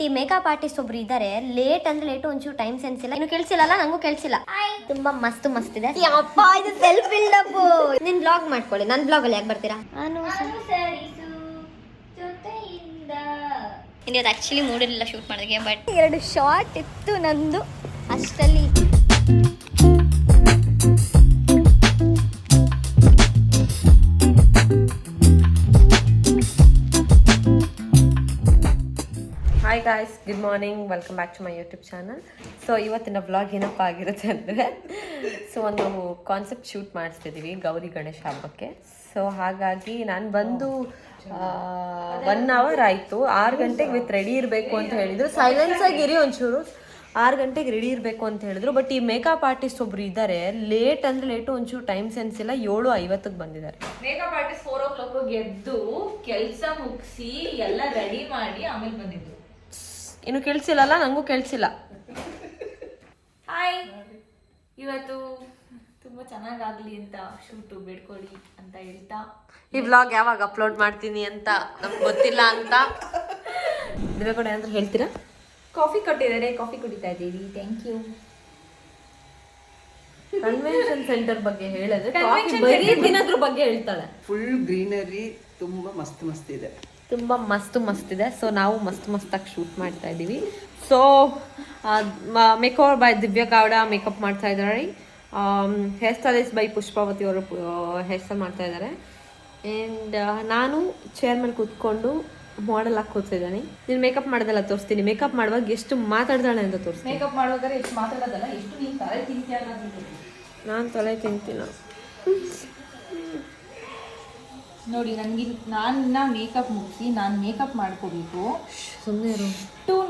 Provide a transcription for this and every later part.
ಈ makeup artist ಒಬ್ರು ಇದ್ದಾರೆ. ಲೇಟ್ ಅಂದ್ರೆ ಲೇಟ್, ಒಂಚೂರು ಟೈಮ್ ಸೆನ್ಸ್ ಇಲ್ಲ. ಇನ್ನು ಕೇಳಿಸಿಲ್ಲ, ನಂಗೂ ಕೇಳಿಸಿಲ್ಲ. ತುಂಬಾ ಮಸ್ತ್ ಮಸ್ತ್ ಇದೆ. ಅಪ್ಪ ಇದು ಸೆಲ್ಫ್ ಬಿಲ್ಡಪ್. ನಿನ್ ಬ್ಲಾಗ್ ಮಾಡ್ಕೊಳ್ಳಿ, ನನ್ನ ಬ್ಲಾಗ್ ಅಲ್ಲಿ ಯಾಕೆ ಬರ್ತೀರಾ? ಇವತ್ತು ಆಕ್ಚುಲಿ ಮೂಡಿರಲಿಲ್ಲ ಶೂಟ್ ಮಾಡೋದಕ್ಕೆ, ಬಟ್ 2 ಶಾರ್ಟ್ ಇತ್ತು ನಂದು ಅಷ್ಟಲ್ಲಿ. Hi guys, good morning, welcome back to my YouTube channel. So ಇವತ್ತಿನ ವ್ಲಾಗ್ ಏನಪ್ಪ ಆಗಿರುತ್ತೆ ಅಂದರೆ, ಸೊ ಒಂದು ಕಾನ್ಸೆಪ್ಟ್ ಶೂಟ್ ಮಾಡಿಸ್ತಿದ್ದೀವಿ ಗೌರಿ ಗಣೇಶ ಹಬ್ಬಕ್ಕೆ. ಸೊ ಹಾಗಾಗಿ ನಾನು ಬಂದು 1 ಅವರ್ ಆಯಿತು. 6 ಗಂಟೆಗೆ ವಿತ್ ರೆಡಿ ಇರಬೇಕು ಅಂತ ಹೇಳಿದರು. ಸೈಲೆನ್ಸ್ ಆಗಿರಿ ಒಂಚೂರು. 6 ಗಂಟೆಗೆ ರೆಡಿ ಇರಬೇಕು ಅಂತ ಹೇಳಿದ್ರು. ಬಟ್ ಈ ಮೇಕಪ್ ಆರ್ಟಿಸ್ಟ್ ಒಬ್ರು ಇದ್ದಾರೆ. ಲೇಟ್ ಅಂದರೆ ಲೇಟು, ಒಂಚೂರು ಟೈಮ್ ಸೆನ್ಸ್ ಇಲ್ಲ. 7:50ಕ್ಕೆ ಬಂದಿದ್ದಾರೆ. ಮೇಕಪ್ ಆರ್ಟಿಸ್ಟ್ 4 o'clock ಎದ್ದು ಕೆಲಸ ಮುಗಿಸಿ ಎಲ್ಲ ರೆಡಿ ಮಾಡಿ ಆಮೇಲೆ ಬಂದಿದ್ದು. ಇನ್ನು ಕೇಳಿಸಿಲ್ಲಲ್ಲ, ನನಗೂ ಕೇಳಿಸಿಲ್ಲ. ಹಾಯ್, ಇವತ್ತು ತುಂಬಾ ಚೆನ್ನಾಗಾಗ್ಲಿ ಅಂತ ಶೂಟು ಬೇಡ್ಕೊಳ್ಳಿ ಅಂತ ಹೇಳ್ತಾ, ಈ ವ್ಲಾಗ್ ಯಾವಾಗ ಅಪ್ಲೋಡ್ ಮಾಡ್ತೀನಿ ಅಂತ ನಮ್ಗೆ ಗೊತ್ತಿಲ್ಲ ಅಂತ ಕೂಡ ಏನಾದ್ರು ಹೇಳ್ತೀರಾ? ಕಾಫಿ ಕೊಟ್ಟಿದ್ದಾರೆ, ಕಾಫಿ ಕುಡಿತಾ ಇದ್ದೀವಿ. Thank you. ಕನ್ವೆನ್ಷನ್ ಸೆಂಟರ್ ಬಗ್ಗೆ ಹೇಳಿದ್ರೆ ಕಾಫಿ ಬರೀ ದಿನದ್ರ ಬಗ್ಗೆ ಹೇಳ್ತಾಳೆ. ಫುಲ್ ಗ್ರೀನರಿ, ತುಂಬಾ ಮಸ್ತ್ ಮಸ್ತ್ ಇದೆ, ತುಂಬ ಮಸ್ತ್ ಇದೆ. ಸೊ ನಾವು ಮಸ್ತಾಗಿ ಶೂಟ್ ಮಾಡ್ತಾ ಇದ್ದೀವಿ. So makeover by Divya Gowda makeup ಮಾಡ್ತಾ ಇದ್ದಾರೆ. ಹೇರ್ ಸ್ಟೈಲಿಸ್ಟ್ ಬೈ ಪುಷ್ಪಾವತಿ ಅವರು ಹೇರ್ ಸ್ಟೈಲ್ ಮಾಡ್ತಾ ಇದ್ದಾರೆ. ಆ್ಯಂಡ್ ನಾನು ಚೇರ್ ಮೇಲೆ ಕೂತ್ಕೊಂಡು ಮಾಡೆಲ್ ಹಾಕಿ ಕೂತಿದ್ದೀನಿ. ನೀನು ಮೇಕಪ್ ಮಾಡೋದೆಲ್ಲ ತೋರಿಸ್ತೀನಿ. ಮೇಕಪ್ ಮಾಡುವಾಗ ಎಷ್ಟು ಮಾತಾಡ್ದಾಳೆ ಅಂತ ತೋರಿಸ್ತೀನಿ. ಮೇಕಪ್ ಮಾಡುವಾಗ ಎಷ್ಟು ಮಾತಾಡೋದಲ್ಲ, ಎಷ್ಟು ನೀನು ತಲೆ ತಿಂತೀಯ. ನಾನು ತಲೆ ತಿಂತೀನ ನೋಡಿ. ನನ್ನ ಮೇಕಪ್ ಮುಗಿಸಿ ನಾನು ಮೇಕಪ್ ಮಾಡ್ಕೋಬೇಕು. ಸುಮ್ಮನೆ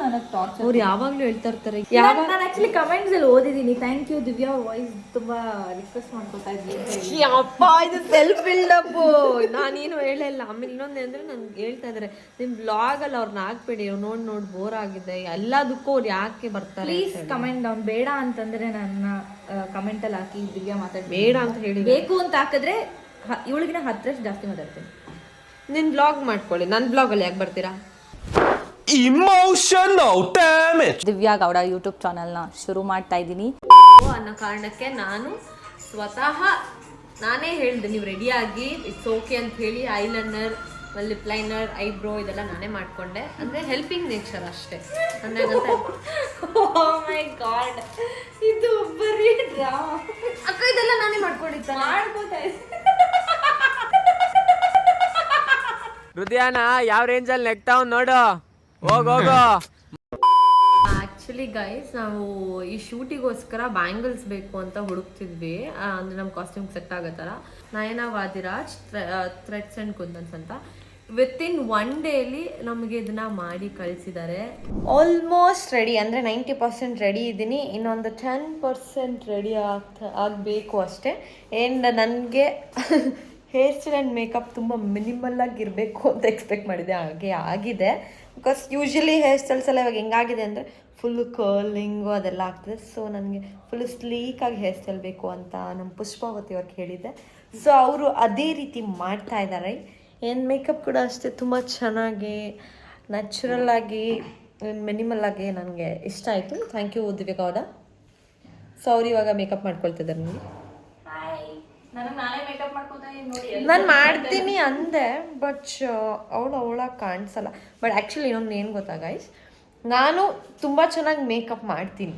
ನನಗೆ ಟಾರ್ಚರ್. ಅವ್ರು ಯಾವಾಗಲೂ ಹೇಳ್ತಾ ಇರ್ತಾರೆ. ನಾನು ಆಕ್ಚುಲಿ ಕಮೆಂಟ್ಸ್ ಅಲ್ಲಿ ಓದಿದ್ದೀನಿ. ಥ್ಯಾಂಕ್ ಯು ದಿವ್ಯಾ, ವಾಯ್ಸ್ ತುಂಬಾ ರಿಕ್ವೆಸ್ಟ್ ಮಾಡ್ಕೊತಾ ಇದ್ದೀನಿ. ಅಪ್ಪ ಇದು ಸೆಲ್ಫ್ ಬಿಲ್ಡಪ್. ನಾನೇನು ಹೇಳಿಲ್ಲ. ಆಮೇಲೆ ಇನ್ನೊಂದು ಅಂದರೆ ನನ್ಗೆ ಹೇಳ್ತಾ ಇದ್ದಾರೆ, ನಿಮ್ಮ ಬ್ಲಾಗಲ್ಲಿ ಅವ್ರನ್ನ ಹಾಕ್ಬೇಡಿ, ನೋಡಿ ಬೋರ್ ಆಗಿದೆ, ಎಲ್ಲದಕ್ಕೂ ಅವ್ರು ಯಾಕೆ ಬರ್ತಾರೆ. Please comment down. ಬೇಡ ಅಂತಂದ್ರೆ ನನ್ನ ಕಮೆಂಟಲ್ಲಿ ಹಾಕಿ ದಿವ್ಯಾ ಮಾತಾಡಿ. ಬೇಡ ಅಂತ ಹೇಳಿ, ಬೇಕು ಅಂತ ಹಾಕಿದ್ರೆ ಇವಳಿಗಿನ 10 ಜಾಸ್ತಿ ಮಾತಾಡ್ತೀನಿ. ನಿನ್ನ ಬ್ಲಾಗ್ ಮಾಡ್ಕೊಳ್ಳಿ, ನನ್ನ ಬ್ಲಾಗಲ್ಲಿ ಯಾಕೆ ಬರ್ತೀರಾ? Emotional damage. Divya Gowda YouTube ಚಾನಲ್ನ ಶುರು ಮಾಡ್ತಾ ಇದ್ದೀನಿ ಅನ್ನೋ ಕಾರಣಕ್ಕೆ ನಾನು ಸ್ವತಃ ನಾನೇ ಹೇಳಿದೆ, ನೀವು ರೆಡಿಯಾಗಿ ಇಟ್ಸ್ ಓಕೆ ಅಂತ ಹೇಳಿ ಐಲೈನರ್, ಲಿಪ್ ಲೈನರ್, ಐಬ್ರೋ ಇದೆಲ್ಲ ನಾನೇ ಮಾಡ್ಕೊಂಡೆ. ಅಂದರೆ ಹೆಲ್ಪಿಂಗ್ ನೇಚರ್ ಅಷ್ಟೇ. ಅಂದಾಗಂತ ಮೈ ಗಾಡ್, ಇದು ಬರೀ ಡ್ರಾಮಾ. ಅಕ್ಕ ಇದೆಲ್ಲ ನಾನೇ ಮಾಡ್ಕೊಂಡಿದ್ದೆ. ಮಾಡ್ಕೋತಾ ಹೃದಯನ ಯಾವ ರೇಂಜಲ್ಲಿ ನೆಕ್ತಾವ್ ನೋಡು. ಹೋಗು. ಆ್ಯಕ್ಚುಲಿ ಗೈಸ್, ನಾವು ಈ ಶೂಟಿಗೋಸ್ಕರ ಬ್ಯಾಂಗಲ್ಸ್ ಬೇಕು ಅಂತ ಹುಡುಕ್ತಿದ್ವಿ. ಅಂದರೆ ನಮ್ಮ ಕಾಸ್ಟ್ಯೂಮ್ ಸೆಟ್ ಆಗೋ ಥರ. ನಯನ ವಾದಿರಾಜ್ ಥ್ರೆಡ್ಸ್ ಆ್ಯಂಡ್ ಕುಂದನ್ಸ್ ಅಂತ ವಿತಿನ್ 1 ಡೇಲಿ ನಮಗೆ ಇದನ್ನ ಮಾಡಿ ಕಳಿಸಿದ್ದಾರೆ. ಆಲ್ಮೋಸ್ಟ್ ರೆಡಿ, ಅಂದರೆ 90% ರೆಡಿ ಇದ್ದೀನಿ. ಇನ್ನೊಂದು 10% ರೆಡಿ ಆಗಬೇಕು ಅಷ್ಟೇ. ಆ್ಯಂಡ್ ನನಗೆ ಹೇರ್ ಸ್ಟೈಲ್ ಆ್ಯಂಡ್ ಮೇಕಪ್ ತುಂಬ ಮಿನಿಮಲ್ಲಾಗಿ ಇರಬೇಕು ಅಂತ ಎಕ್ಸ್ಪೆಕ್ಟ್ ಮಾಡಿದೆ. ಹಾಗೆ ಆಗಿದೆ. ಬಿಕಾಸ್ ಯೂಶ್ವಲಿ ಹೇರ್ ಸ್ಟೈಲ್ಸ್ ಎಲ್ಲ ಇವಾಗ ಹೆಂಗಾಗಿದೆ ಅಂದರೆ ಫುಲ್ಲು ಕರ್ಲಿಂಗು ಅದೆಲ್ಲ ಆಗ್ತದೆ. ಸೊ ನನಗೆ ಫುಲ್ಲು ಸ್ಲೀಕಾಗಿ ಹೇರ್ ಸ್ಟೈಲ್ ಬೇಕು ಅಂತ ನಮ್ಮ ಪುಷ್ಪಾವತಿ ಅವ್ರಿಗೆ ಹೇಳಿದ್ದೆ. ಸೊ ಅವರು ಅದೇ ರೀತಿ ಮಾಡ್ತಾ ಇದ್ದಾರೆ. ಏನು ಮೇಕಪ್ ಕೂಡ ಅಷ್ಟೇ ತುಂಬ ಚೆನ್ನಾಗಿ ನ್ಯಾಚುರಲ್ಲಾಗಿ ಮಿನಿಮಲ್ಲಾಗಿ ನನಗೆ ಇಷ್ಟ ಆಯಿತು. Thank you Divya Gowda. So ಅವ್ರು ಇವಾಗ ಮೇಕಪ್ ಮಾಡ್ಕೊಳ್ತಿದ್ದಾರೆ. ನನಗೆ ನಾನೇ ಮೇಕಪ್ ಮಾಡ್ಕೊತಾ ನೋಡಿ. ನಾನು ಮಾಡ್ತೀನಿ ಅಂದೆ, ಬಟ್ ಅವಳಾಗಿ ಕಾಣಿಸಲ್ಲ. ಬಟ್ ಆ್ಯಕ್ಚುಲಿ ಇನ್ನೊಂದು ಏನು ಗೊತ್ತಾ ಗೈಸ್, ನಾನು ತುಂಬ ಚೆನ್ನಾಗಿ ಮೇಕಪ್ ಮಾಡ್ತೀನಿ,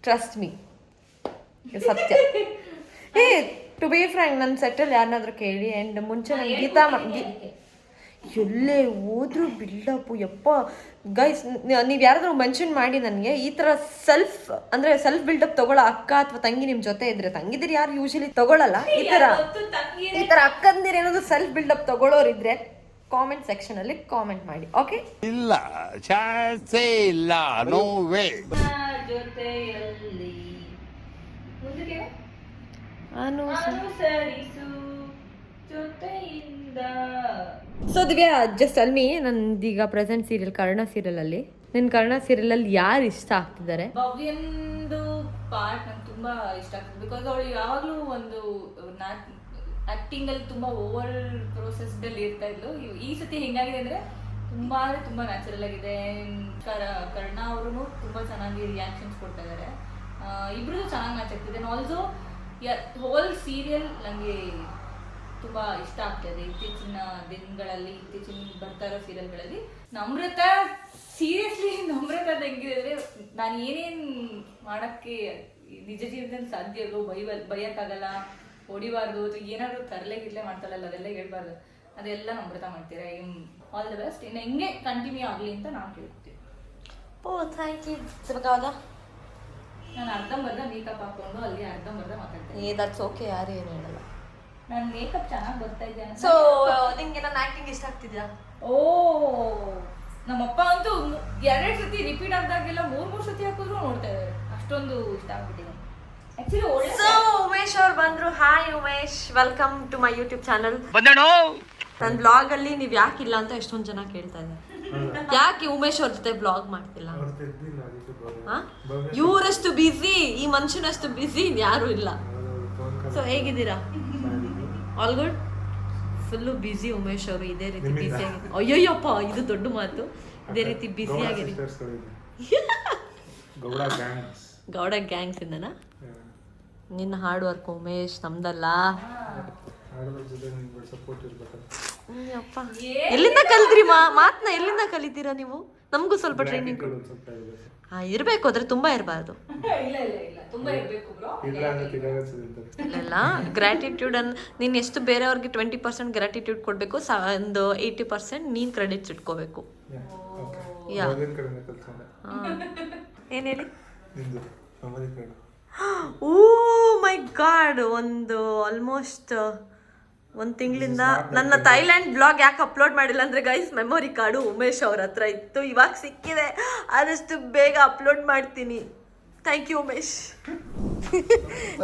ಟ್ರಸ್ಟ್ ಮೀ, ಸತ್ಯ. ಟು ಬಿ ಫ್ರ್ಯಾಂಕ್, ನನ್ನ ಸೆಟ್ಟಲ್ಲಿ ಯಾರನ್ನಾದ್ರೂ ಕೇಳಿ. ಆ್ಯಂಡ್ ಮುಂಚೆ ನಾನು ಗೀತಾ ಎಲ್ಲೇ ಹೋದ್ರು ಬಿಲ್ಡಪ್ಪು. ಯಪ್ಪ ಗೈಸ್, ನೀವು ಯಾರಾದರೂ ಮೆನ್ಷನ್ ಮಾಡಿ ನನಗೆ ಈ ಥರ ಸೆಲ್ಫ್ ಬಿಲ್ಡಪ್ ತಗೊಳ್ಳೋ ಅಕ್ಕ ಅಥವಾ ತಂಗಿ ನಿಮ್ಮ ಜೊತೆ ಇದ್ರೆ. ತಂಗಿದಿರು ಯಾರು ಯೂಶಲಿ ತಗೊಳ್ಳಲ್ಲ. ಈ ಥರ ಅಕ್ಕಂದಿರು ಏನಾದ್ರು ಸೆಲ್ಫ್ ಬಿಲ್ಡಪ್ ತಗೊಳ್ಳೋರಿದ್ರೆ ಕಾಮೆಂಟ್ ಸೆಕ್ಷನಲ್ಲಿ ಕಾಮೆಂಟ್ ಮಾಡಿ. ಓಕೆ, ಇಲ್ಲ ಚಾನ್ಸೇ ಇಲ್ಲ, ನೋ ವೇ. ಜೊತೆಯಲ್ಲಿ ಮುಂದಕ್ಕೆ ಅನುಸರಿಸು ಜೊತೆಯಿಂದ. So Divya, just tell me, ನಂದೀಗ ಪ್ರೆಸೆಂಟ್ ಸೀರಿಯಲ್ ಕರ್ಣ ಸೀರಿಯಲಲ್ಲಿ, ನಿನ್ನ ಕರ್ಣ ಸೀರಿಯಲಲ್ಲಿ ಯಾರು ಇಷ್ಟ ಆಗ್ತಿದ್ದಾರೆ? ಭವ್ಯಂದು ಪಾರ್ಟ್ ನಂಗೆ ತುಂಬ ಇಷ್ಟ ಆಗ್ತದೆ. ಬಿಕಾಸ್ ಅವಳು ಯಾವಾಗಲೂ ಒಂದು ಆ್ಯಕ್ಟಿಂಗಲ್ಲಿ ತುಂಬ ಓವರ್ ಪ್ರೋಸೆಸ್ಡಲ್ಲಿ ಇರ್ತಾ ಇದ್ಲು. ಈ ಸತಿ ಹೆಂಗಾಗಿದೆ ಅಂದರೆ ತುಂಬ ಅಂದರೆ ತುಂಬ ನ್ಯಾಚುರಲ್ ಆಗಿದೆ. ಕರ್ಣ ಅವರು ತುಂಬ ಚೆನ್ನಾಗಿ ರಿಯಾಕ್ಷನ್ಸ್ ಕೊಡ್ತಾ ಇದ್ದಾರೆ. ಇಬ್ಬರದ್ದು ಚೆನ್ನಾಗಿ ಮ್ಯಾಚ್ ಆಗ್ತಿದೆ. ಆಲ್ಸೋ ಹೋಲ್ ಸೀರಿಯಲ್ ನನಗೆ ತುಂಬ ಇಷ್ಟ ಆಗ್ತಾಯಿದೆ. ಇತ್ತೀಚಿನ ದಿನಗಳಲ್ಲಿ, ಬರ್ತಾ ಇರೋ ಸೀರಿಯಲ್ಗಳಲ್ಲಿ ನಮ್ರತಾ ಸೀರಿಯಸ್ಲಿ ನಮ್ರತಾದ ಹೆಂಗಿದೆ ಅಂದರೆ, ನಾನು ಏನೇನು ಮಾಡೋಕ್ಕೆ ನಿಜ ಜೀವನದಲ್ಲಿ ಸಾಧ್ಯ ಇರೋ ಬೈಯೋಕ್ಕಾಗಲ್ಲ, ಹೊಡಿಬಾರ್ದು, ಅಥವಾ ಏನಾದರೂ ತರಲೆ ಗಿರ್ಲೆ ಮಾಡ್ತಾಳಲ್ಲ ಅದೆಲ್ಲ ಹೇಳ್ಬಾರ್ದು, ಅದೆಲ್ಲ ನಮ್ರತಾ ಮಾಡ್ತೀರಾ. All the best. ಇನ್ನು ಹೆಂಗೆ ಕಂಟಿನ್ಯೂ ಆಗಲಿ ಅಂತ ನಾವು ಕೇಳ್ಕೊತೀವಿ. ಓ ಥ್ಯಾಂಕ್ ಯು. ನಾನು ಅರ್ಧಂಬರ್ಧ ಮೇಕಪ್ ಹಾಕೊಂಡು ಅಲ್ಲಿ ಅರ್ಧಂಬರ್ಧ ಮಾತಾಡ್ತೇನೆ. ದಟ್ಸ್ ಓಕೆ, ಯಾರು ಏನು ಹೇಳಲ್ಲ. ನಾನು ಮೇಕಪ್ ಚೆನ್ನಾಗಿ ಬರ್ತಾ ಇದ್ದೆ. ಸೊ ನಿಂಗೆ ನನ್ನ ಆ್ಯಕ್ಟಿಂಗ್ ಇಷ್ಟ ಆಗ್ತಿದ್ಯಾ? ಓ ನಮ್ಮಪ್ಪ ಅಂತೂ 2 ಸತಿ ರಿಪೀಟ್ ಆದಾಗೆಲ್ಲ 3 ಸತಿ ಹಾಕಿದ್ರು ನೋಡ್ತಾ ಇದ್ದಾರೆ. ಅಷ್ಟೊಂದು ಇಷ್ಟ ಆಗ್ಬಿಟ್ಟಿದೆ ಆಕ್ಚುಲಿ. ಒಳ್ಳೆ ಸೊ ಉಮೇಶ್ ಅವ್ರು ಬಂದ್ರು. Hi Umesh, welcome to my YouTube channel. ನನ್ನ ಬ್ಲಾಗ್ ಅಲ್ಲಿ ನೀವು ಯಾಕಿಲ್ಲ ಅಂತ ಎಷ್ಟೊಂದು ಜನ ಕೇಳ್ತಾ ಇದ್ದಾರೆ. ಯಾಕೆ ಉಮೇಶ್ ಅವ್ರ ಜೊತೆ ಬ್ಲಾಗ್ ಮಾಡ್ತಿಲ್ಲ? ಇವರಷ್ಟು ಬಿಸಿ, ಈ ಮನುಷ್ಯನಷ್ಟು ಬಿಸಿ ಯಾರು ಇಲ್ಲ. ಸೊ ಹೇಗಿದ್ದೀರಾ? All good. Full busy Umesh ಅವರು. ಇದೇ ರೀತಿ ಬ್ಯುಸಿಯಾಗಿ, ಅಯ್ಯೋಯ್ಯಪ್ಪ ಇದು ದೊಡ್ಡ ಮಾತು, ಇದೇ ರೀತಿ ಬ್ಯುಸಿಯಾಗಿರಿ. ಗೌಡ ಗ್ಯಾಂಗ್ಸ್ ಇಂದನಾ? ನಿನ್ನ ಹಾರ್ಡ್ ವರ್ಕ್ ಉಮೇಶ್, ನಮ್ದಲ್ಲ. ಅಪ್ಪ ಎಲ್ಲಿಂದ ಕಲ್ತ್ರಿ ಮಾತನ್ನ? ಎಲ್ಲಿಂದ ಕಲಿತೀರಾ ನೀವು? ನಮಗೂ ಸ್ವಲ್ಪ ಟ್ರೈನಿಂಗ್ ಇರಬೇಕು, ಆದ್ರೆ ತುಂಬಾ ಇರಬಾರ್ದು. ಇಲ್ಲ ಗ್ರಾಟಿಟ್ಯೂಡ್ ನೀನು ಎಷ್ಟು ಬೇರೆಯವ್ರಿಗೆ 20% ಗ್ರಾಟಿಟ್ಯೂಡ್ ಕೊಡಬೇಕು, ಒಂದು 80% ನೀನು ಕ್ರೆಡಿಟ್ಸ್ ಇಟ್ಕೋಬೇಕು. ಯಾ ಏನು ಹೇಳಿ? ಓ ಮೈ ಗಾಡ್, ಒಂದು ಆಲ್ಮೋಸ್ಟ್ 1 ತಿಂಗಳಿಂದ ನನ್ನ ಥೈಲ್ಯಾಂಡ್ ಬ್ಲಾಗ್ ಯಾಕೆ ಅಪ್ಲೋಡ್ ಮಾಡಿಲ್ಲ ಅಂದರೆ ಗೈಸ್, ಮೆಮೊರಿ ಕಾರ್ಡು ಉಮೇಶ್ ಅವ್ರ ಹತ್ರ ಇತ್ತು, ಇವಾಗ ಸಿಕ್ಕಿದೆ. ಆದಷ್ಟು ಬೇಗ ಅಪ್ಲೋಡ್ ಮಾಡ್ತೀನಿ. Thank you Umesh.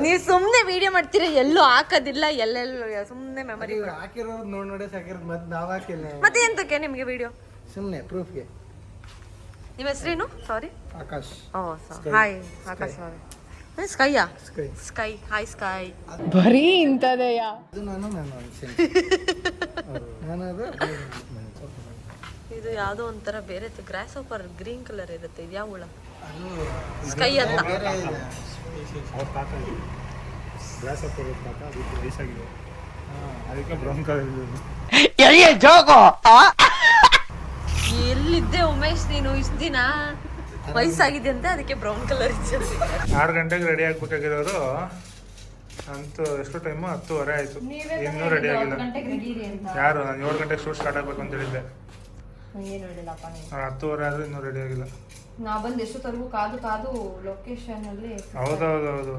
ನೀವು ಸುಮ್ಮನೆ ವಿಡಿಯೋ ಮಾಡ್ತೀರಾ, ಎಲ್ಲೂ ಹಾಕೋದಿಲ್ಲ, ಎಲ್ಲೆಲ್ಲೂ ಸುಮ್ಮನೆ ಮೆಮೊರಿ. ಹಾಕಿರೋದು ನೋಡಿ ಸಾಕಿರೋದು ಮತ್ತೆ ನಾವು ಹಾಕಿಲ್ಲ. ಮತ್ತೆ ಎಂತಕ್ಕೆ ನಿಮಗೆ ವಿಡಿಯೋ? ಸುಮ್ಮನೆ ಪ್ರೂಫ್ಗೆ. ನಿಮ್ಮ ಹೆಸರೇನು? Sorry, Akash. Oh hi Akash. ಸ್ಕೈಯಾ? ಸ್ಕೈ. Hi Sky. ಬರೀ ಇಂಥದೆಯಾ? ಅದು ನಾನು ಅದು ಇದು ಯಾವುದೋ ಒಂಥರ ಬೇರೆ ಗ್ರಾಸ್ ಆಪರ್ ಗ್ರೀನ್ ಕಲರ್ ಇರುತ್ತೆ. ಇದು ಯಾವ ಹುಳ? ಸ್ಕೈ ಅಂತ. ಎಲ್ಲಿದ್ದೆ ಉಮೇಶ್ ನೀನು ಇಷ್ಟ ದಿನ? ವಯಸ್ಸಾಗಿದೆ ಅಂತ ಅದಕ್ಕೆ ಬ್ರೌನ್ ಕಲರ್ ಇತ್ತು. 6 ಗಂಟೆಗೆ ರೆಡಿ ಆಗ್ಬೇಕಾಗಿರೋರು ಅಂತೂ ಎಷ್ಟು ಟೈಮು? 10:30 ಆಯ್ತು, ಇನ್ನೂ ರೆಡಿ ಆಗಿಲ್ಲ. ಯಾರು? ನಾನು 7 ಗಂಟೆಗೆ ಶೂಟ್ ಸ್ಟಾರ್ಟ್ ಆಗ್ಬೇಕು ಅಂತ ಹೇಳಿದ್ದೆ. 10:30 ಆದ್ರೂ ಇನ್ನೂ ರೆಡಿ ಆಗಿಲ್ಲ. ನಾ ಬಂದು ಎಷ್ಟೊತ್ತರೆಗೂ ಕಾದು ಲೊಕೇಶನ್ ಅಲ್ಲಿ. ಹೌದೌದು.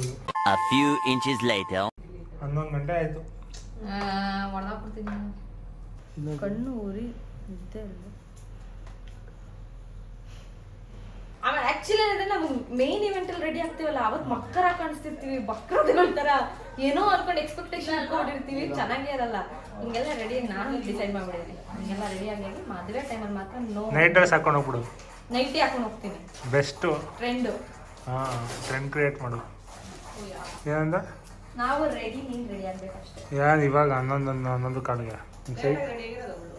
11 ಗಂಟೆ ಆಯ್ತು. ಹೊಡೆದಾಕ್ಬಿಡ್ತೀನಿ. ಕಣ್ಣು ಊರಿ ನಿದ್ದೆ ಅಲ್ವ. ಆಮೇಲೆ ಆಕ್ಚುಲಿ ಏನಂದ್ರೆ ನಾವು ಮೇನ್ ಇವೆಂಟ್ ಅಲ್ಲಿ ರೆಡಿ ಆಗ್ತೀವಲ್ಲ, ಅವತ್ತು ಮಕ್ಕರ ಕಾಣಿಸ್ತಿರ್ತೀವಿ, ಬಕ್ರಗಳ ತರ ಏನೋ ಅನ್ಕೊಂಡು ಎಕ್ಸ್ಪೆಕ್ಟೇಷನ್ ಇಟ್ಕೊಂಡಿರ್ತೀವಿ, ಚೆನ್ನಾಗೇ ಇರಲ್ಲ. ಹಿಂಗೆಲ್ಲ ರೆಡಿಯಾಗಿ ನಾನು ಡಿಸೈಡ್ ಮಾಡ್ಬಿಡಿದ್ದೀನಿ, ಹಿಂಗೆಲ್ಲ ರೆಡಿಯಾಗಿ ಮದುವೆ ಟೈಮಲ್ಲಿ ಮಾತ್ರ ನೈಟ್ ಡ್ರೆಸ್ ಹಾಕೊಂಡು ಹೋಗ್ಬಿಡು. ನೈಟಿ ಹಾಕೊಂಡು ಹೋಗ್ತೀನಿ. Best trend. ಟ್ರೆಂಡ್ ಕ್ರಿಯೇಟ್ ಮಾಡು. ಏನಂದ? ನಾವು ರೆಡಿ, ನೀನು ರೆಡಿ ಆಗ್ಬೇಕಷ್ಟೇ. ಯಾರು ಇವಾಗ 11 ಕಾಲಿಗೆ?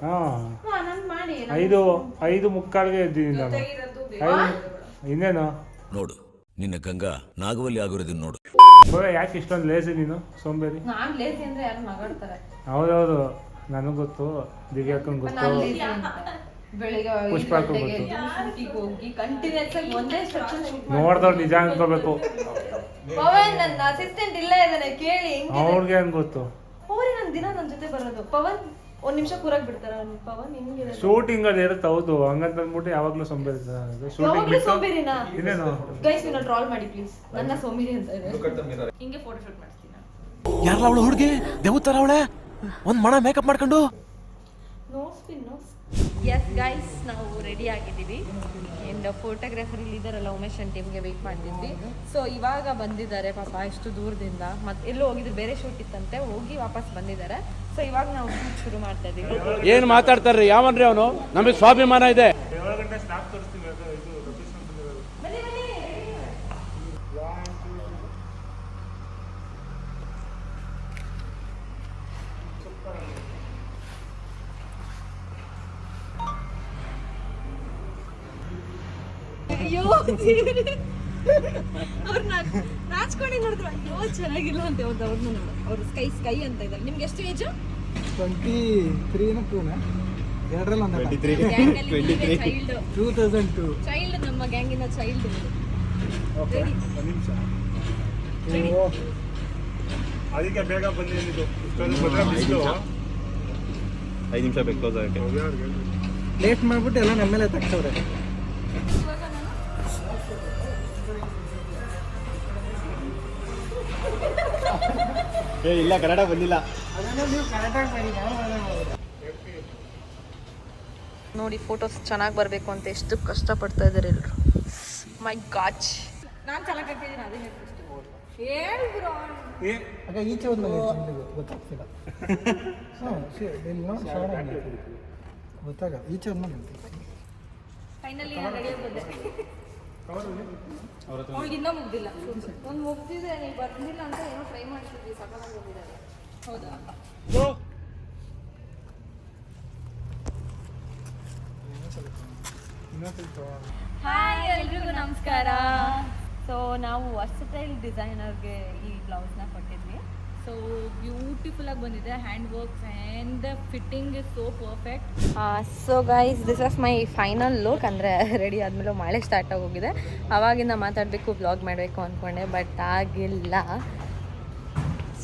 ಹಾಂ, ನಾನು ಮಾಡಿ 5:45ಗೆ ಎದ್ದೀನಿ ನಾನು. ಇನ್ನೇನು ನೋಡು, ನಿನ್ನ ಗಂಗಾ ನಾಗವಲ್ಲಿ ಆಗಿರೋದನ್ನ ನೋಡು. ಯಾಕೆ ಇಷ್ಟೊಂದು ಲೇಸಿ ನೀನು? ಸೋಂಬೇರಿ. ನಾನು ಲೇಸಿ ಅಂದ್ರೆ ಯಾರು ನಗಾಡ್ತಾರೆ. ಹೌದೌದು, ನನಗೆ ಗೊತ್ತು, ದಿವ್ಯಾಕಂಗೆ ಗೊತ್ತು, ಬೆಳಿಗ್ಗೆ ಪುಷ್ಪಾಕು ಗೊತ್ತು. ಹೋಗಿ ಕಂಟಿನ್ಯೂಸ್ ಆಗಿ ಒಂದೇ ಸೆಕ್ಷನ್ ನೋಡ್ದವ್ರು ನಿಜ ಅನ್ಕೋಬೇಕು. ಪವನ್ ನನ್ನ ಅಸಿಸ್ಟೆಂಟ್ ಇಲ್ಲೇ ಇದ್ದಾನೆ, ಕೇಳಿ. ಅವ್ರಿಗೆ ಏನ್ ಗೊತ್ತು? ಅವ್ರಿಗೆ ನನ್ನ ದಿನ ನನ್ನ ಜೊತೆ ಬರೋದು. ಪವನ್ 1 ನಿಮಿಷ ಕೂರಾಕ್ ಬಿಡ್ತಾರ. ಪವನ್ ನಿಮ್ಗೆ ಶೂಟಿಂಗ್ ಅಲ್ಲಿ ಇರುತ್ತೆ, ಹೌದು. ಹಂಗಂತ ಅಂದ್ಬಿಟ್ಟು ಯಾವಾಗ್ಲೂ ಸೋಂಬೇರಿ. ಶೂಟಿಂಗ್ ಸೋಂಬೇರಿನಾ? ಇನ್ನೇನು ಗೈಸ್ ನನ್ನ ಟ್ರಾಲ್ ಮಾಡಿ ಪ್ಲೀಸ್, ನನ್ನ ಸೋಂಬೇರಿ ಅಂತ ಇದೆ. ಹಿಂಗೆ ಫೋಟೋ ಶೂಟ್ ಮಾಡ್ತೀನಿ ನಾನು. ಯಾರಲ್ಲ ಅವಳು ಹುಡುಗಿ? ದೇವತರ ಅವಳೆ, ಒಂದ್ ಮಣ ಮೇಕಪ್ ಮಾಡ್ಕೊಂಡು. No spin, no. Yes guys, ನಾವು ರೆಡಿ ಆಗಿದ್ದೀವಿ. ಆ್ಯಂಡ್ ಫೋಟೋಗ್ರಾಫರ್ ಇಲ್ಲಿ ಇದ್ದಾರಲ್ಲ, ಉಮೇಶ್ ಅಂಡ್ ಟೀಮ್ಗೆ ವೆಯ್ಟ್ ಮಾಡ್ತಿದ್ವಿ. ಸೊ ಇವಾಗ ಬಂದಿದ್ದಾರೆ ಪಾಪ, ಎಷ್ಟು ದೂರದಿಂದ. ಮತ್ತೆ ಎಲ್ಲೋ ಹೋಗಿದ್ರು, ಬೇರೆ ಶೂಟ್ ಇತ್ತಂತೆ, ಹೋಗಿ ವಾಪಸ್ ಬಂದಿದ್ದಾರೆ. ಸೊ ಇವಾಗ ನಾವು ಶೂಟ್ ಶುರು ಮಾಡ್ತಾ ಇದ್ದೀವಿ. ಏನ್ ಮಾತಾಡ್ತಾರ್ರಿ? ಯಾವನ್ರಿ ಅವನು? ನಮಗೆ ಸ್ವಾಭಿಮಾನ ಇದೆ. 7 ಗಂಟೆ ಸ್ನಾಪ್ ತೋರಿಸ್ತೀವಿ. ಅಯ್ಯೋ ಅವ್ರನ್ನ ನಾಚ್ಕೊಂಡು ನೋಡಿದ್ರು ಅಯ್ಯೋ ಚೆನ್ನಾಗಿಲ್ಲ ಅಂತ ಹೇಳ್ದು ಅವ್ರನ್ನ ನೋಡು. ಅವ್ರು ಸ್ಕೈ ಅಂತ ಇದ್ದಾರೆ. ನಿಮ್ಗೆ ಎಷ್ಟು ಏಜು? 23 2 ಎರಡರಲ್ಲಿ ಒಂದು 2002 ಚೈಲ್ಡ್, ನಮ್ಮ ಗ್ಯಾಂಗಿನ ಚೈಲ್ಡ್. ಓಕೆ ಒಂದು ನಿಮಿಷ ಅದಕ್ಕೆ ಬೇಗ ಬಂದಿದ್ದು ಇಷ್ಟೊಂದು ಬಂದ್ರೆ ಬಿಸಿಲು 5 ನಿಮಿಷ ಬೇಕು ಕ್ಲೋಸ್ ಆಗಕ್ಕೆ. ಲೇಟ್ ಮಾಡ್ಬಿಟ್ಟು ಎಲ್ಲ ನಮ್ಮ ಮೇಲೆ ತಗ್ಸವ್ರೆ. ಇಲ್ಲ ಕನ್ನಡ ಬಂದಿಲ್ಲ. ಅದನ್ನ ನೀವು ಕರೆಕ್ಟಾಗಿ ಮಾಡಿ, ನಾವು ಮಾಡೋದು. ನೋಡಿ ಫೋಟೋಸ್ ಚೆನ್ನಾಗಿ ಬರಬೇಕು ಅಂತ ಎಷ್ಟು ಕಷ್ಟಪಡ್ತಾ ಇದ್ದಾರೆ ಎಲ್ಲರೂ. ಮೈ ಗಾಡ್, ನಾನು ಚೆನ್ನಾಗಿ ಹಾಕಿದ್ದೀನಿ ಅದೇ ಹೇಳ್ಬಿಡು. ಆಗ ಈಚೆ ಒಂದು ಗೊತ್ತಾಗ್ತಿಲ್ಲ. ಗೊತ್ತಾಗ ಈಚೆ ಒಂದು ಫೈನಲಿ ನಾನು ರೆಡಿ ಬಂದೆ. ಅವ್ಳಿಗೆ ಇನ್ನೂ ಮುಗ್ದಿಲ್ಲ. ಒಂದು ಮುಗ್ದಿದೆ, ನೀವು ಬರ್ತಿಲ್ಲ ಅಂತ ಏನೋ ಟ್ರೈ ಮಾಡ್ತಿದ್ವಿ, ಸಕಾಲಾಗಿ ಬಂದಿದ್ದಾರೆ. ಹೌದಾ? ಹಾಯ್ ಎಲ್ರಿಗೂ ನಮಸ್ಕಾರ. ಸೊ ನಾವು ವರ್ಸಟೈಲ್ ಡಿಸೈನರ್ಗೆ ಈ ಬ್ಲೌಸ್ನ ಕೊಟ್ಟಿದ್ವಿ. ಸೊ ಬ್ಯೂಟಿಫುಲ್ ಆಗಿ ಬಂದಿದೆ. Hand works and the fitting is so perfect. So guys, this as my final look. ಅಂದರೆ ರೆಡಿ ಆದಮೇಲೆ ಮಳೆ ಸ್ಟಾರ್ಟ್ ಆಗೋಗಿದೆ. ಆವಾಗಿಂದ ಮಾತಾಡಬೇಕು, ಬ್ಲಾಗ್ ಮಾಡಬೇಕು ಅಂದ್ಕೊಂಡೆ, ಬಟ್ ಆಗಿಲ್ಲ.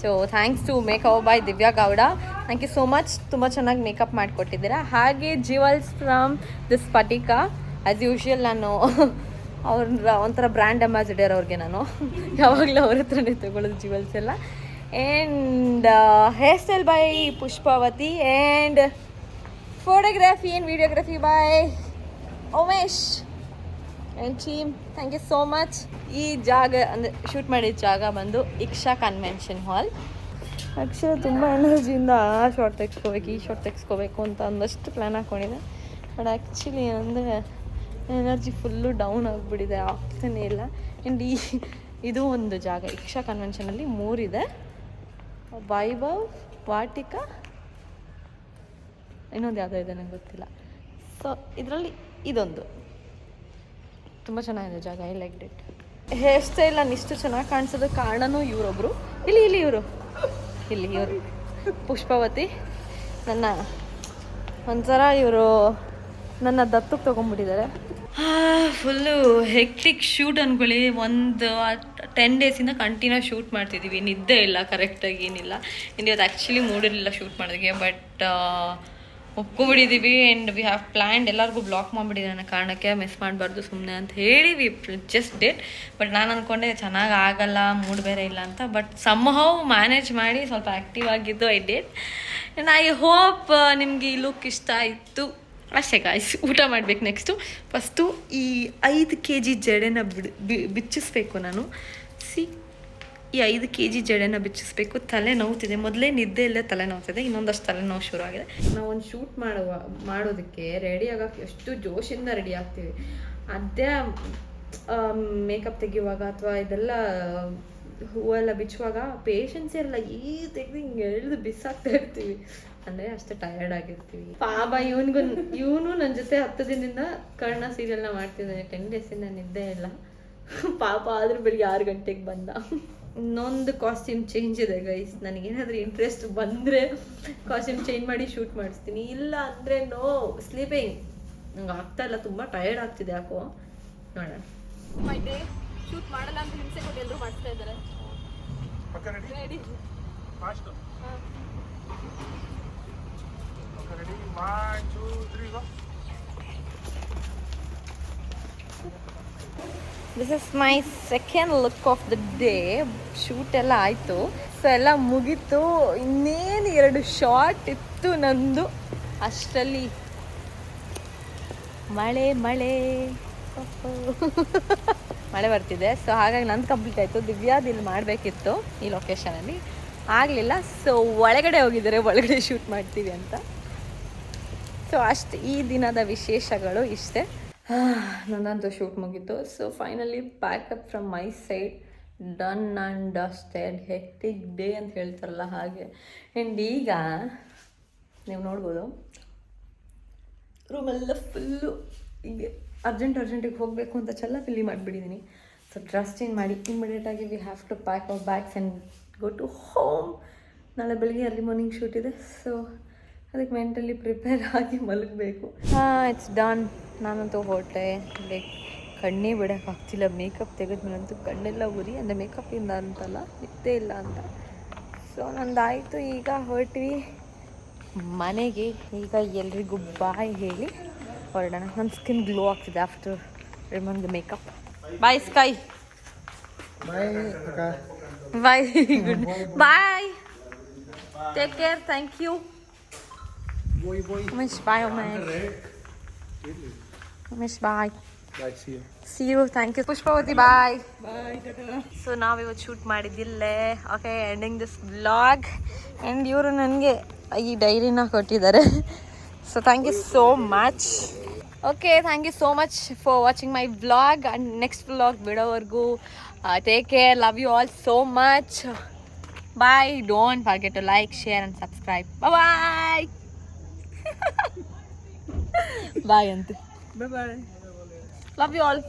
So thanks to makeup by Divya Gowda. Thank you so much. ತುಂಬ ಚೆನ್ನಾಗಿ ಮೇಕಪ್ ಮಾಡಿಕೊಟ್ಟಿದ್ದೀರಾ. ಹಾಗೆ jewels from this Sphatika. As usual ನಾನು ಅವ್ರ ಒಂಥರ ಬ್ರ್ಯಾಂಡ್ ಅಂಬಾಸಿಡರ್ ಅವ್ರಿಗೆ. ನಾನು ಯಾವಾಗಲೂ ಅವ್ರ ಹತ್ರನೇ ತೊಗೊಳ್ಳೋದು ಜಿವಲ್ಸ್ ಎಲ್ಲ. And hair style by Pushpavathi. And photography and videography by Umesh and team. Thank you so much. ಈ ಜಾಗ ಅಂದರೆ ಶೂಟ್ ಮಾಡಿದ ಜಾಗ ಬಂದು ಇಕ್ಷಾ ಕನ್ವೆನ್ಷನ್ ಹಾಲ್. ಆ್ಯಕ್ಚುಲಿ ತುಂಬ ಎನರ್ಜಿಯಿಂದ ಆ ಶಾರ್ಟ್ ತೆಗ್ಸ್ಕೋಬೇಕು, ಈ ಶಾರ್ಟ್ ತೆಗ್ಸ್ಕೋಬೇಕು ಅಂತ ಒಂದಷ್ಟು ಪ್ಲ್ಯಾನ್ ಹಾಕ್ಕೊಂಡಿದ್ದೆ. ಬಟ್ ಆ್ಯಕ್ಚುಲಿ ಅಂದರೆ ಎನರ್ಜಿ ಫುಲ್ಲು ಡೌನ್ ಆಗಿಬಿಟ್ಟಿದೆ, ಆಗ್ತಾನೇ ಇಲ್ಲ. ಆ್ಯಂಡ್ ಇದು ಒಂದು ಜಾಗ ಇಕ್ಷಾ ಕನ್ವೆನ್ಷನಲ್ಲಿ 3 ಇದೆ. ವೈಭವ್, ವಾಟಿಕಾ, ಇನ್ನೊಂದು ಯಾವುದೋ ಇದೆ ನಂಗೆ ಗೊತ್ತಿಲ್ಲ. ಸೊ ಇದರಲ್ಲಿ ಇದೊಂದು ತುಂಬ ಚೆನ್ನಾಗಿದೆ ಜಾಗ. I like it. Hair style ನಾನು ಇಷ್ಟು ಚೆನ್ನಾಗಿ ಕಾಣಿಸೋದಕ್ಕೆ ಕಾರಣನೂ ಇವರೊಬ್ಬರು. ಇವರು ಪುಷ್ಪಾವತಿ. ನನ್ನ ಒಂಥರ ಇವರು ನನ್ನ ದತ್ತಕ್ಕೆ ತೊಗೊಂಡ್ಬಿಟ್ಟಿದ್ದಾರೆ. ಫುಲ್ಲು ಹೆಕ್ಟಿಕ್ ಶೂಟ್ ಅಂದ್ಕೊಳ್ಳಿ. ಒಂದು 10 ಡೇಸಿಂದ ಕಂಟಿನ್ಯೂ ಶೂಟ್ ಮಾಡ್ತಿದ್ದೀವಿ. ನಿದ್ದೆ ಇಲ್ಲ ಕರೆಕ್ಟಾಗಿ, ಏನಿಲ್ಲ. ಇವತ್ತು ಆ್ಯಕ್ಚುಲಿ ಮೂಡಿರಲಿಲ್ಲ ಶೂಟ್ ಮಾಡೋದಕ್ಕೆ, ಬಟ್ ಒಪ್ಕೊಂಡ್ಬಿಟ್ಟಿದ್ದೀವಿ. And we have planned. ಎಲ್ಲರಿಗೂ ಬ್ಲಾಕ್ ಮಾಡಿಬಿಟ್ಟಿದ್ದೆ ನನ್ನ ಕಾರಣಕ್ಕೆ, ಮಿಸ್ ಮಾಡಬಾರ್ದು ಸುಮ್ಮನೆ ಅಂತ ಹೇಳಿ ವಿ ಜಸ್ಟ್ ಡಿಡ್. ಬಟ್ ನಾನು ಅಂದ್ಕೊಂಡೆ ಚೆನ್ನಾಗಿ ಆಗಲ್ಲ, ಮೂಡ್ ಬೇರೆ ಇಲ್ಲ ಅಂತ. ಬಟ್ ಸಮ್ಹೌ ಮ್ಯಾನೇಜ್ ಮಾಡಿ ಸ್ವಲ್ಪ ಆ್ಯಕ್ಟಿವ್ ಆಗಿದ್ದು I did. And I hope ನಿಮಗೆ ಈ ಲುಕ್ ಇಷ್ಟ ಆಯಿತು. ಅಷ್ಟೇ ಗಾಯ್ಸ್. ಊಟ ಮಾಡಬೇಕು ನೆಕ್ಸ್ಟು. ಫಸ್ಟು ಈ 5 kg ಜಡೆನ ಬಿಚ್ಚಿಸ್ಬೇಕು ನಾನು. ಈ 5 kg ಜಡೆನ ಬಿಚ್ಚಿಸ್ಬೇಕು. ತಲೆ ನೋವ್ತಿದೆ, ಮೊದಲೇ ನಿದ್ದೆಯಲ್ಲೇ ತಲೆ ನೋವ್ತಿದೆ, ಇನ್ನೊಂದಷ್ಟು ತಲೆನೋವು ಶುರು ಆಗಿದೆ. ನಾವು ಒಂದು ಶೂಟ್ ಮಾಡೋದಕ್ಕೆ ರೆಡಿ ಆಗೋಕ್ಕೆ ಎಷ್ಟು ಜೋಶಿಂದ ರೆಡಿ ಆಗ್ತೀವಿ. ಅದೇ ಮೇಕಪ್ ತೆಗೆಯುವಾಗ ಅಥವಾ ಇದೆಲ್ಲ ಹೂವೆಲ್ಲ ಬಿಚ್ಚುವಾಗ ಪೇಷನ್ಸೇ ಇರಲ್ಲ. ತೆಗೆದು ಹಿಂಗೆ ಎಳೆದು ಬಿಸಾಕ್ತಾ ಇರ್ತೀವಿ. ಅಂದರೆ ಅಷ್ಟು ಟಯರ್ಡ್ ಆಗಿರ್ತೀವಿ. ಪಾಪ ಇವನು ನನ್ನ ಜೊತೆ 10 ದಿನದಿಂದ ಕರ್ಣ ಸೀರಿಯಲ್ನ ಮಾಡ್ತಿದ್ದಾನೆ. 10 ಡೇಸಿಂದ ನಿದ್ದೆ ಇಲ್ಲ ಪಾಪ. ಆದರೂ ಬೆಳಿಗ್ಗೆ 6 ಗಂಟೆಗೆ ಬಂದ. ಇನ್ನೊಂದು ಕಾಸ್ಟ್ಯೂಮ್ ಚೇಂಜ್ ಇದೆ ಗೈಸ್. ನನಗೇನಾದರೂ ಇಂಟ್ರೆಸ್ಟ್ ಬಂದರೆ ಕಾಸ್ಟ್ಯೂಮ್ ಚೇಂಜ್ ಮಾಡಿ ಶೂಟ್ ಮಾಡಿಸ್ತೀನಿ, ಇಲ್ಲ ಅಂದರೆ ನೋ ಸ್ಲೀಪಿಂಗ್. ನಂಗೆ ಆಗ್ತಾಯಿಲ್ಲ, ತುಂಬ ಟಯರ್ಡ್ ಆಗ್ತಿದೆ ಯಾಕೋ. ನೋಡೋಣ. ಮೈ ಡೇ ಶೂಟ್ ಮಾಡಲ್ಲ ಅಂತ ಹಿಂಸೆ ಕೊಟ್ಟು ಎಲ್ಲರೂ ಮಾಡ್ತಾ ಇದ್ದಾರೆ. Ready fast. Ready 1 2 3 go. This is my second look of the day. Shoot ಎಲ್ಲ ಆಯಿತು. ಸೊ ಎಲ್ಲ ಮುಗೀತು. ಇನ್ನೇನು 2 ಶಾರ್ಟ್ ಇತ್ತು ನಂದು. ಅಷ್ಟರಲ್ಲಿ ಮಳೆ ಮಳೆ ಬರ್ತಿದೆ. ಸೊ ಹಾಗಾಗಿ ನಂದು ಕಂಪ್ಲೀಟ್ ಆಯಿತು. ದಿವ್ಯಾದ ಇಲ್ಲಿ ಮಾಡಬೇಕಿತ್ತು ಈ ಲೊಕೇಶನಲ್ಲಿ, ಆಗಲಿಲ್ಲ. ಸೊ ಒಳಗಡೆ ಹೋಗಿದ್ದಾರೆ, ಒಳಗಡೆ ಶೂಟ್ ಮಾಡ್ತೀವಿ ಅಂತ. ಸೊ ಅಷ್ಟು ಈ ದಿನದ ವಿಶೇಷಗಳು ಇಷ್ಟೇ. ನನ್ನಂತೂ ಶೂಟ್ ಮುಗಿತು. So finally pack up from my side, done and dusted. Hectic day ಅಂತ ಹೇಳ್ತಾರಲ್ಲ ಹಾಗೆ. ಆ್ಯಂಡ್ ಈಗ ನೀವು ನೋಡ್ಬೋದು ರೂಮೆಲ್ಲ ಫುಲ್ಲು ಹೀಗೆ ಅರ್ಜೆಂಟಿಗೆ ಹೋಗಬೇಕು ಅಂತ ಚಲ್ಲಪಿಲ್ಲಿ ಮಾಡಿಬಿಟ್ಟಿದ್ದೀನಿ. ಸೊ ಡ್ರೆಸ್ ಚೇಂಜ್ ಮಾಡಿ ಇಮಿಡಿಯೇಟಾಗಿ we have to pack our bags and go to home. ನಾಳೆ ಬೆಳಿಗ್ಗೆ ಅರ್ಲಿ ಮಾರ್ನಿಂಗ್ ಶೂಟ್ ಇದೆ. ಸೊ ಅದಕ್ಕೆ ಮೆಂಟಲಿ ಪ್ರಿಪೇರ್ ಆಗಿ ಮಲಗಬೇಕು. It's done. ನಾನಂತೂ ಹೊರಟೆ. ಲೈಕ್ ಕಣ್ಣೇ ಬಿಡೋಕ್ಕಾಗ್ತಿಲ್ಲ. ಮೇಕಪ್ ತೆಗೆದ್ಮೇಲಂತೂ ಕಣ್ಣೆಲ್ಲ ಉರಿ. ಅಂದರೆ ಮೇಕಪ್ಪಿಂದ ಅಂತಲ್ಲ, ನಿದ್ದೆ ಇಲ್ಲ ಅಂತ. ಸೊ ನಂದಾಯಿತು. ಈಗ ಹೊರಟ್ವಿ ಮನೆಗೆ. ಈಗ ಎಲ್ರಿಗೂ ಬಾಯ್ ಹೇಳಿ ಹೊರಡೋಣ. ನನ್ನ ಸ್ಕಿನ್ ಗ್ಲೋ ಆಗ್ತಿದೆ after removing the makeup. Bye Sky. Bye ಅಕ್ಕ. Bye. Good bye. Take care. Thank you. Umesh bye. Umesh bye. See you. Thank you. Pushpavathi bye. So ನಾವಿವತ್ತು ಶೂಟ್ ಮಾಡಿದ್ದಿಲ್ಲೇ. Okay, ending this vlog. And ಇವರು ನನಗೆ ಈ ಡೈರಿನ ಕೊಟ್ಟಿದ್ದಾರೆ. So thank you so much. Okay, thank you so much for watching my vlog. And next vlog ಬಿಡೋವರೆಗೂ take care. Love you all so much. Bye. Don't forget to like, share and subscribe. Bye. Bye ಅಂತೆ. Bye. Love you all.